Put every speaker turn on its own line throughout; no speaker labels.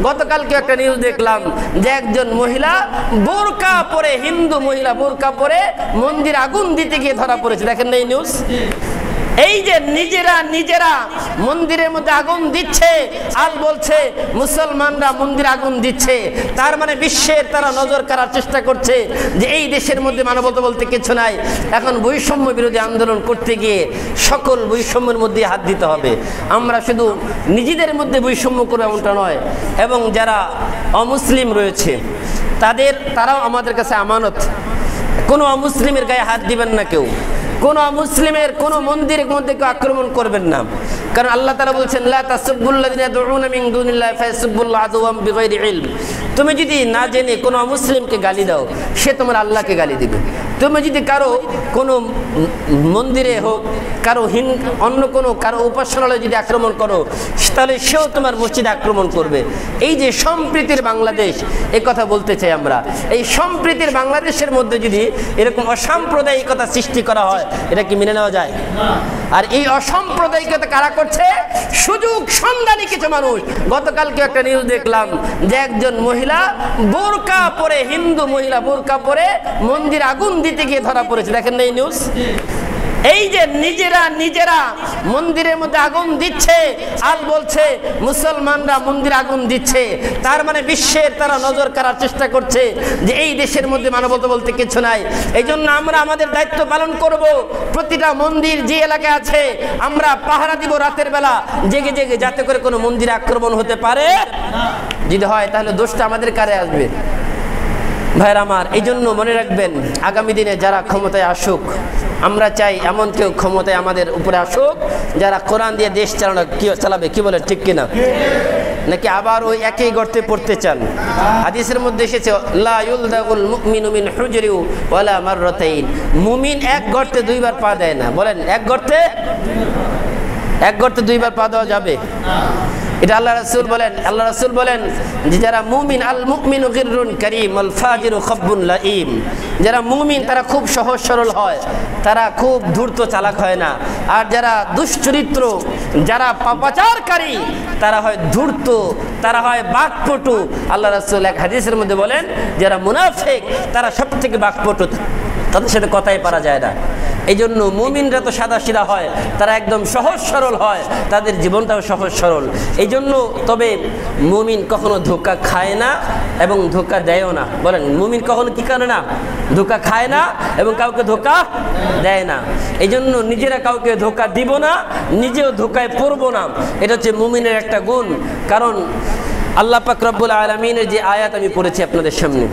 গতকালকে একটা নিউজ দেখলাম যে একজন মহিলা বোরকা পরে, হিন্দু মহিলা বোরকা পরে মন্দির আগুন দিতে গিয়ে ধরা পড়েছে। দেখেন না এই নিউজ? এই যে নিজেরা মন্দিরের মধ্যে আগুন দিচ্ছে আর বলছে মুসলমানরা মন্দির আগুন দিচ্ছে, তার মানে বিশ্বের তারা নজর কাড়ার চেষ্টা করছে যে এই দেশের মধ্যে মানবতা বলতে কিছু নাই। এখন বৈষম্য বিরোধী আন্দোলন করতে গিয়ে সকল বৈষম্যের মধ্যে হাত দিতে হবে। আমরা শুধু নিজেদের মধ্যে বৈষম্য করে এমনটা নয়, এবং যারা অমুসলিম রয়েছে তারাও আমাদের কাছে আমানত। কোনো অমুসলিমের গায়ে হাত দিবেন না কেউ, কোন মুসলিমের কোন মন্দিরের মধ্যে কেউ আক্রমণ করবেন না, কারণ আল্লাহ তাআলা বলছেন লা তাসুবুল্লাযিনা ইয়াদউনা মিন দুনিল্লাহি ফায়াসুবুল্লাহ আদওয়াম বিগাইরি ইলম। তুমি যদি না জেনে কোনো মুসলিমকে গালি দাও, সে তোমার আল্লাহকে গালি দিবে। তুমি যদি কারো কোনো মন্দিরে হোক, কারো অন্য কোনো কারো উপাসনালয়ে যদি আক্রমণ করো, তাহলে সেও তোমার মসজিদে আক্রমণ করবে। এই যে সম্প্রীতির বাংলাদেশ, এই কথা বলতে চাই আমরা। এই সম্প্রীতির বাংলাদেশের মধ্যে যদি এরকম অসাম্প্রদায়িকতা সৃষ্টি করা হয়, এটা কি মেনে নেওয়া যায়? আর এই অসাম্প্রদায়িকতা কারা করছে? সুযোগ সন্ধানী কিছু মানুষ। গতকালকে একটা নিউজ দেখলাম যে একজন মহিলা বোরকা পরে, হিন্দু মহিলা বোরকা পরে মন্দির আগুন দিতে গিয়ে ধরা পড়েছে। দেখেন না এই নিউজ? এই যে নিজেরা মন্দিরের মধ্যে আগুন দিচ্ছে আর বলছে মুসলমানরা মন্দির আগুন দিচ্ছে, তার মানে বিশ্বের তারা নজর কাড়ার চেষ্টা করছে যে এই দেশের মধ্যে মানবতা বলতে কিছু নাই। এই জন্য আমরা আমাদের দায়িত্ব পালন করব। প্রতিটা মন্দির যে এলাকায় আছে আমরা পাহারা দিব রাতের বেলা জেগে জেগে, যাতে করে কোনো মন্দিরে আক্রমণ হতে পারে। যদি হয় তাহলে দোষটা আমাদের কারে আসবে? ভাইরা আমার, এই জন্য মনে রাখবেন, আগামী দিনে যারা ক্ষমতায় আসুক, আমরা চাই এমন কেউ ক্ষমতায় আমাদের উপরে আসুক যারা কোরআন দিয়ে দেশ চালাবে। কি বলে, ঠিক কিনা? নাকি আবার ওই একই গর্তে পড়তে চান? হাদিসের মধ্যে এসেছে লা ইউলদাগুল মুমিনু মিন হুজরি ওয়ালা মাররাতাইন। মুমিন এক গর্তে দুইবার পা দেয় না। বলেন, এক গর্তে দুইবার পা দেওয়া যাবে? এটা আল্লাহ রাসূল বলেন যে যারা মুমিন, আল মুমিনু গিররুন কারীম ওয়াল ফাজিরু খাব্বুন লাঈম। যারা মুমিন তারা খুব সহজ সরল হয়, তারা খুব ধূর্ত চালাক হয় না। আর যারা দুশ্চরিত্র, যারা পাপাচারকারী, তারা হয় ধূর্ত, তারা হয় বাকপটু। আল্লাহ রাসূল এক হাদিসের মধ্যে বলেন যারা মুনাফিক তারা সবথেকে বাকপটু, তাদের সাথে কথাই পারা যায় না। এই জন্য মুমিনরা তো সাদা সিধা হয়, তারা একদম সহজ সরল হয়, তাদের জীবনটাও সহজ সরল। এই জন্য তবে মুমিন কখনো ধোঁকা খায় না এবং ধোঁকা দেয়ও না। বলেন, মুমিন কখনো কি করে না? ধোঁকা খায় না এবং কাউকে ধোঁকা দেয় না। এই জন্য নিজেরা কাউকে ধোঁকা দিব না, নিজেও ধোঁকায় পড়বো না। এটা হচ্ছে মুমিনের একটা গুণ। কারণ আল্লাহ পাক রব্বুল আলামিনের যে আয়াত আমি পড়েছি আপনাদের সামনে,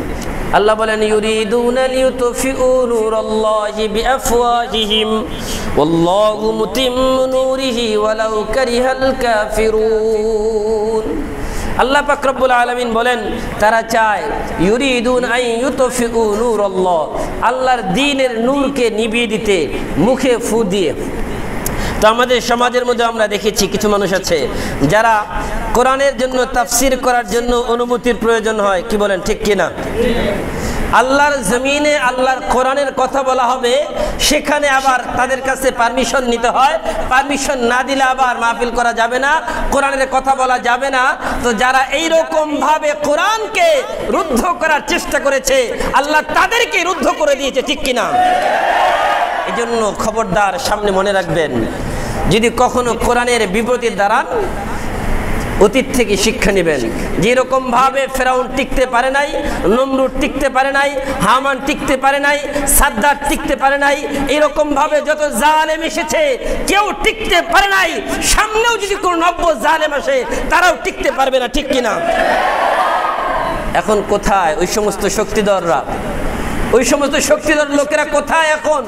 আল্লাহ বলেন ইউরিদুনা লিইউতফিউ নূরাল্লাহি বিআফওয়াহিহিম ওয়াল্লাহু মুতিম্মু নূরিহি ওয়ালাউ কারিহাল কাফিরুন। আল্লাহ পাক রব্বুল আলামিন বলেন তারা চায় ইউরিদুন আন ইউতফিউ নূরাল্লাহ, আল্লাহর দ্বীনের নূরকে নিভিয়ে দিতে মুখে ফু দিয়ে। তো আমাদের সমাজের মধ্যে আমরা দেখেছি কিছু মানুষ আছে যারা কোরআনের জন্য তাফসির করার জন্য অনুমতির প্রয়োজন হয়। কি বলেন, ঠিক কিনা? আল্লাহর জমিনে আল্লাহর কোরআনের কথা বলা হবে, সেখানে আবার তাদের কাছে পারমিশন নিতে হয়। পারমিশন না দিলে আবার মাহফিল করা যাবে না, কোরআনের কথা বলা যাবে না। তো যারা এইরকম ভাবে কোরআনকে রুদ্ধ করার চেষ্টা করেছে, আল্লাহ তাদেরকে রুদ্ধ করে দিয়েছে, ঠিক কিনা? এই জন্য খবরদার, সামনে মনে রাখবেন, যদি কখনো কোরআনের বিপরীতে দাঁড়ান, অতীত থেকে শিক্ষা নেবেন। যেরকম ভাবে ফেরাউন টিকতে পারে নাই, নমরুদ টিকতে পারে নাই, হামান টিকতে পারে নাই, সাদ্দাত টিকতে পারে নাই, এরকম ভাবে যত জালেম এসেছে কেউ টিকতে পারে নাই। সামনেও যদি কোনো নব্য জালেম আসে, তারাও টিকতে পারবে না, ঠিক কিনা? এখন কোথায় ওই সমস্ত শক্তিধররা? ওই সমস্ত শক্তিধর লোকেরা কোথায় এখন?